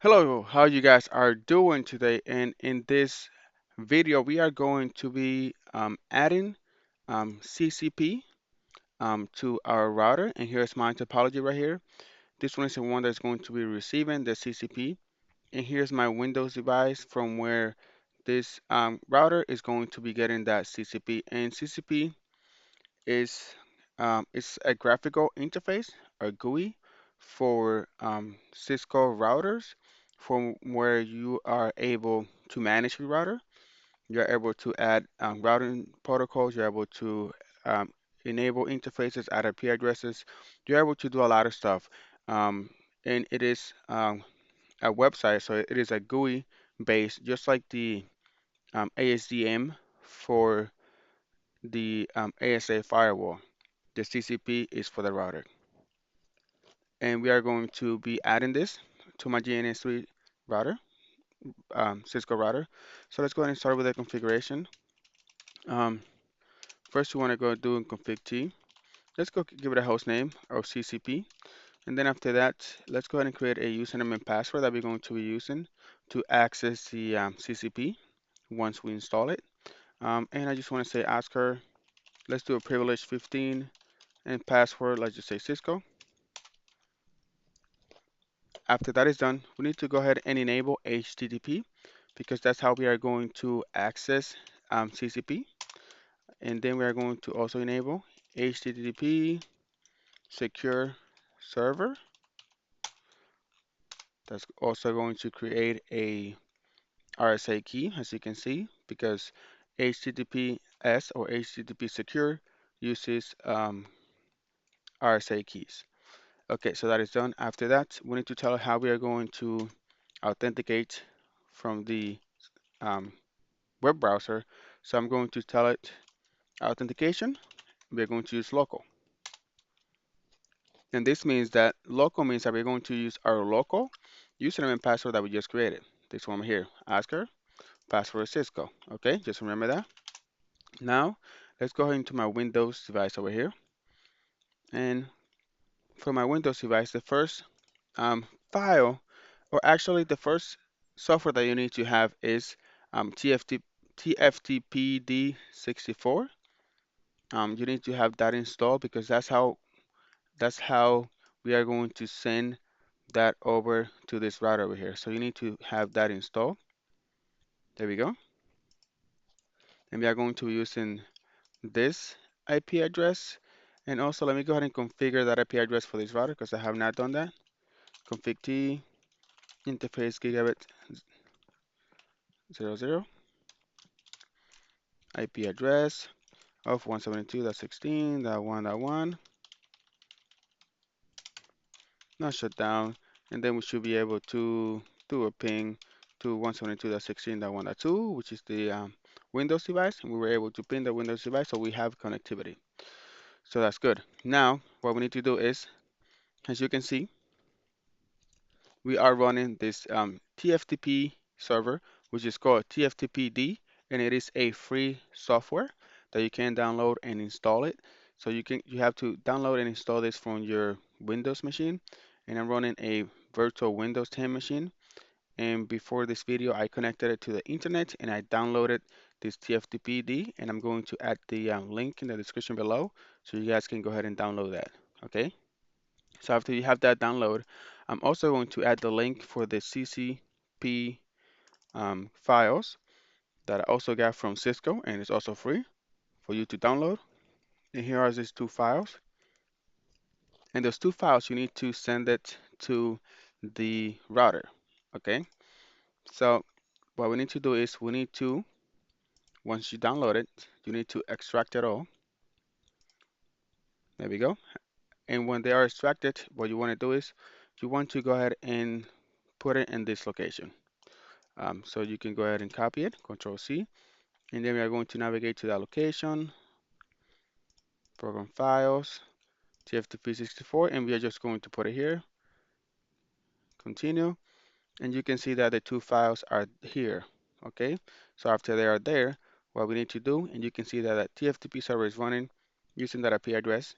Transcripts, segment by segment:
Hello, how you guys are doing today? And in this video, we are going to be adding CCP to our router. And here's my topology right here. This one is the one that's going to be receiving the CCP. And here's my Windows device from where this router is going to be getting that CCP. And CCP is it's a graphical interface, or GUI, for Cisco routers, from where you are able to manage your router. You're able to add routing protocols. You're able to um, enable interfaces, add IP addresses. You're able to do a lot of stuff. Um, and it is a website, so it is a GUI based, just like the ASDM for the ASA firewall. The CCP is for the router. And we are going to be adding this to my GNS3 router, Cisco router. So let's go ahead and start with the configuration. Um, First, you want to go do config T. Let's go give it a host name of CCP. And then after that, let's go ahead and create a username and password that we're going to be using to access the CCP once we install it. And I just want to say ask her, let's do a privilege 15 and password, let's just say Cisco. After that is done, we need to go ahead and enable HTTP because that's how we are going to access CCP. And then we are going to also enable HTTP secure server. That's also going to create a RSA key, as you can see, because HTTPS or HTTP secure uses RSA keys. Okay, so that is done. After that, we need to tell how we are going to authenticate from the um, web browser. So I'm going to tell it authentication. We're going to use local. And this means that local means that we're going to use our local username and password that we just created. This one here, ask her, password is Cisco. Okay, just remember that. Now, let's go ahead into my Windows device over here. And for my Windows device, the first file, or actually the first software that you need to have is TFTPD64. You need to have that installed because that's how we are going to send that over to this router over here. So you need to have that installed. There we go. And we are going to be using this IP address. And also let me go ahead and configure that IP address for this router because I have not done that. Config T interface gigabit 00 IP address of 172.16.1.1. Not shut down. And then we should be able to do a ping to 172.16.1.2, which is the Windows device. And we were able to ping the Windows device, so we have connectivity. So that's good. Now, what we need to do is, as you can see, we are running this TFTP server, which is called TFTPD, and it is a free software that you can download and install it. So you have to download and install this from your Windows machine. And I'm running a virtual Windows 10 machine. And before this video, I connected it to the internet and I downloaded this TFTPD. And I'm going to add the link in the description below so you guys can go ahead and download that. Okay. So after you have that download, I'm also going to add the link for the CCP files that I also got from Cisco, and it's also free for you to download. And here are these two files. And those two files, you need to send it to the router. Okay. So what we need to do is once you download it, you need to extract it all. There we go. And when they are extracted, what you want to do is you want to go ahead and put it in this location. So you can go ahead and copy it, Control C, and then we are going to navigate to that location, Program Files, TFTP64, and we are just going to put it here, Continue, and you can see that the two files are here, okay? So after they are there, what we need to do, and you can see that the TFTP server is running using that IP address,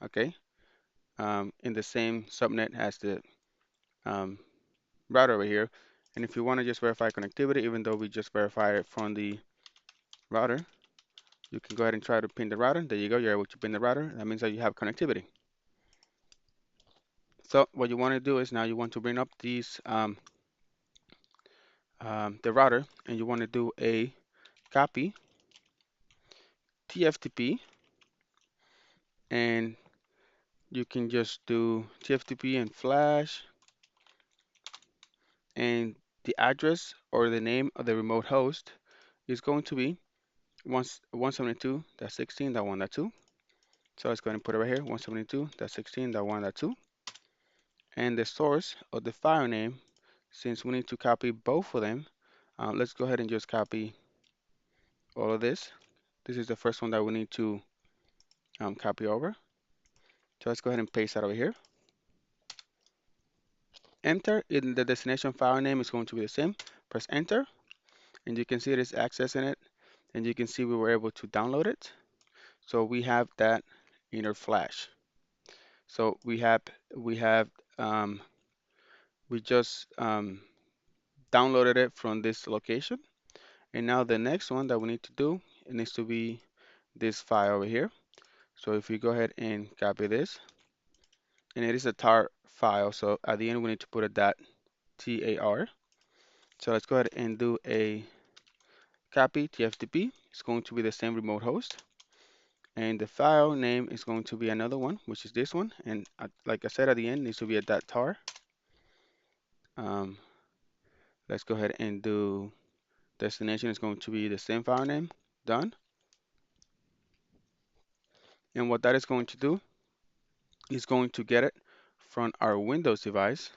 okay? In the same subnet as the um, router over here. And if you want to just verify connectivity, even though we just verified it from the router, you can go ahead and try to pin the router. There you go. You're able to pin the router. That means that you have connectivity. So what you want to do is now you want to bring up these the router, and you want to do a copy TFTP, and you can just do TFTP and flash, and the address or the name of the remote host is going to be 172.16.1.2. So let's go ahead and put it right here, 172.16.1.2. And the source of the file name, since we need to copy both of them, let's go ahead and just copy all of this. This is the first one that we need to copy over. So let's go ahead and paste that over here. Enter. In the destination file name is going to be the same. Press enter, and you can see it is accessing it, and you can see we were able to download it. So we have that in our flash. So we have um, we just downloaded it from this location. And now the next one that we need to do, it needs to be this file over here. So if we go ahead and copy this, and it is a tar file, so at the end we need to put a .tar. So let's go ahead and do a copy TFTP. It's going to be the same remote host, and the file name is going to be another one, which is this one. And like I said, at the end needs to be a .tar. Um, let's go ahead and do destination is going to be the same file name. Done. And what that is going to do is going to get it from our Windows device.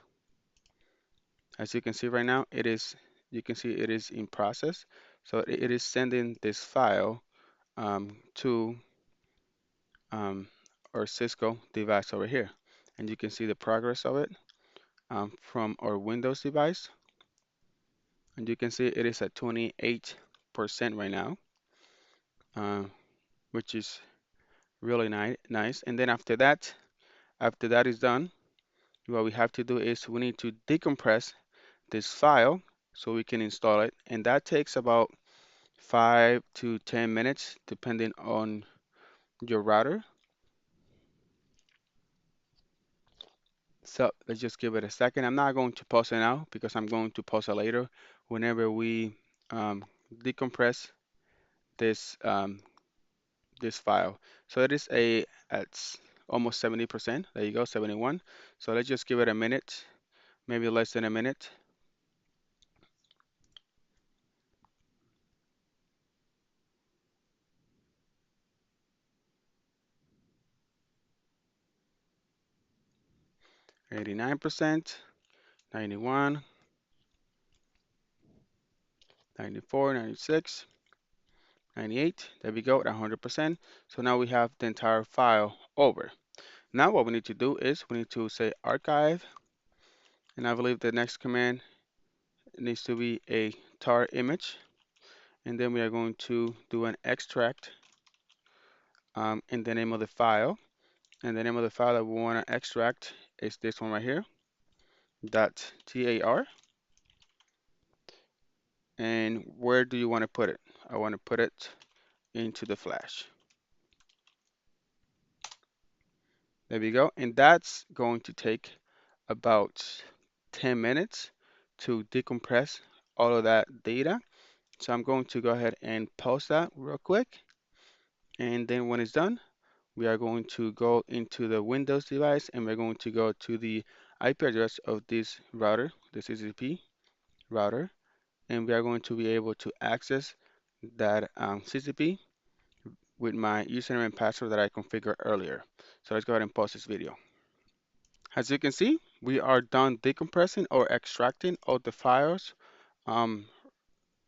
As you can see right now, you can see it is in process. So it is sending this file to our Cisco device over here. And you can see the progress of it from our Windows device. And you can see it is at 28% right now, uh, which is really nice. And then after that is done, what we have to do is we need to decompress this file so we can install it. And that takes about 5 to 10 minutes depending on your router. So let's just give it a second. I'm not going to pause it now because I'm going to pause it later whenever we um, decompress this this file. So it is at almost 70%. There you go, 71. So let's just give it a minute, maybe less than a minute. 89%, 91, 94, 96, 98. There we go, at 100%. So now we have the entire file over. Now what we need to do is we need to say archive, and I believe the next command needs to be a tar image, and then we are going to do an extract in the name of the file, and the name of the file that we want to extract is this one right here, .tar. And where do you want to put it? I want to put it into the flash. There we go, and that's going to take about 10 minutes to decompress all of that data. So I'm going to go ahead and pause that real quick. And then when it's done, we are going to go into the Windows device, and we're going to go to the IP address of this router, the CCP router, and we are going to be able to access that CCP with my username and password that I configured earlier. So let's go ahead and pause this video. As you can see, we are done decompressing or extracting all the files um,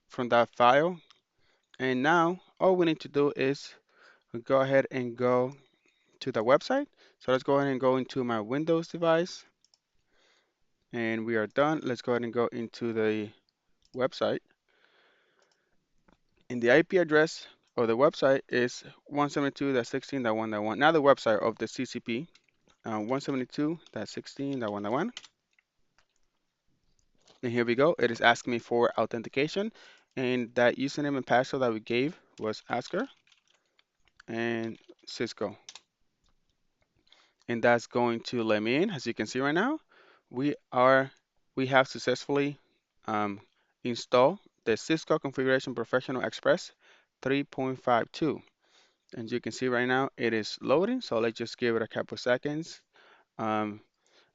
from that file. And now all we need to do is go ahead and go to the website. So let's go ahead and go into my Windows device. And we are done. Let's go ahead and go into the website. And the IP address of the website is 172.16.1.1. Now the website of the CCP, 172.16.1.1. And here we go. It is asking me for authentication. And that username and password that we gave was Oscar and Cisco. And that's going to let me in. As you can see right now, we are we have successfully um, installed the Cisco Configuration Professional Express 3.52. And you can see right now it is loading. So let's just give it a couple seconds. Um,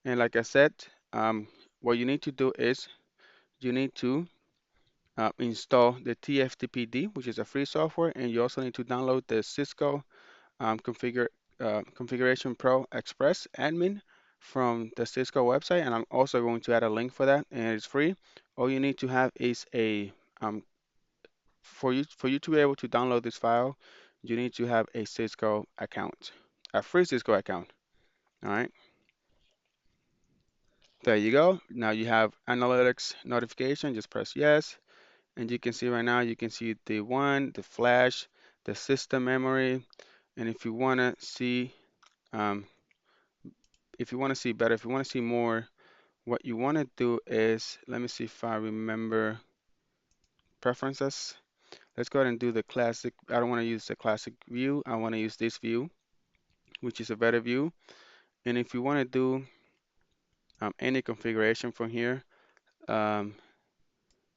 and like I said, what you need to do is you need to install the TFTPD, which is a free software, and you also need to download the Cisco Configuration Pro Express admin from the Cisco website, and I'm also going to add a link for that, and it's free. All you need to have is a for you to be able to download this file, you need to have a Cisco account, a free Cisco account. All right, there you go. Now you have analytics notification. Just press yes. And you can see right now, you can see the one, the flash, the system memory. And um, if you want to see better, if you want to see more, what you want to do is, let me see if I remember preferences. Let's go ahead and do the classic. I don't want to use the classic view. I want to use this view, which is a better view. And if you want to do any configuration from here, um,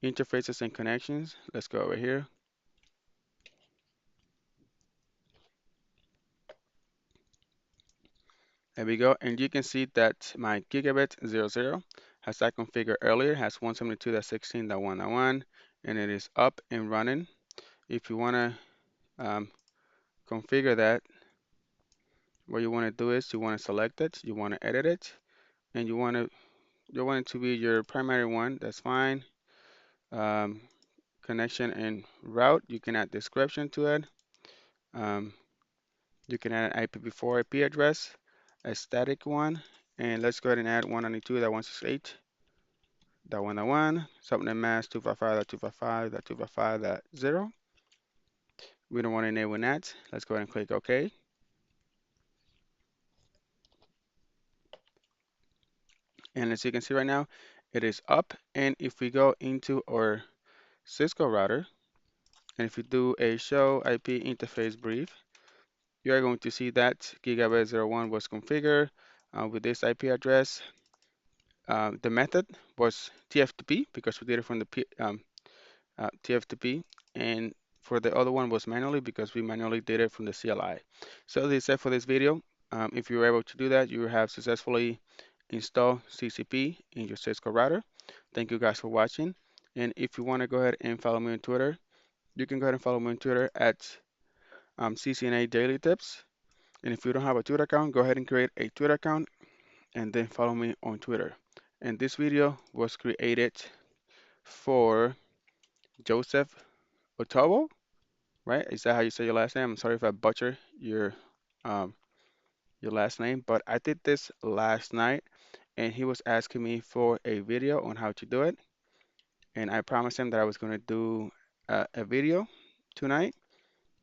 interfaces and connections, let's go over here. There we go. And you can see that my gigabit 00 has I configured earlier, has 172.16.1.1, and it is up and running. If you want to configure that, what you want to do is you want to select it, you want to edit it, and you want it to be your primary one. That's fine. Um, connection and route, you can add description to it. Um, you can add an IPv4 IP address, a static one, and let's go ahead and add 192.168.1.1, subnet mask 255.255.255.0. We don't want to enable that. Let's go ahead and click OK. And as you can see right now, it is up. And if we go into our Cisco router, and if you do a show IP interface brief, you are going to see that gigabit 01 was configured with this IP address. The method was TFTP because we did it from the TFTP, and for the other one was manually because we manually did it from the CLI. So this is it for this video. If you were able to do that, you have successfully installed CCP in your Cisco router. Thank you guys for watching. And if you want to go ahead and follow me on Twitter, you can go ahead and follow me on Twitter at CCNA Daily Tips. And if you don't have a Twitter account, go ahead and create a Twitter account and then follow me on Twitter. And this video was created for Joseph Otobo, right? Is that how you say your last name? I'm sorry if I butcher um, your last name, but I did this last night and he was asking me for a video on how to do it. And I promised him that I was going to do a video tonight,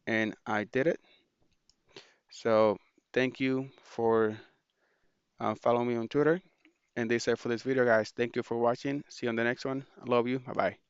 and I did it. So thank you for following me on Twitter. And that's it for this video, guys. Thank you for watching. See you on the next one. I love you. Bye bye.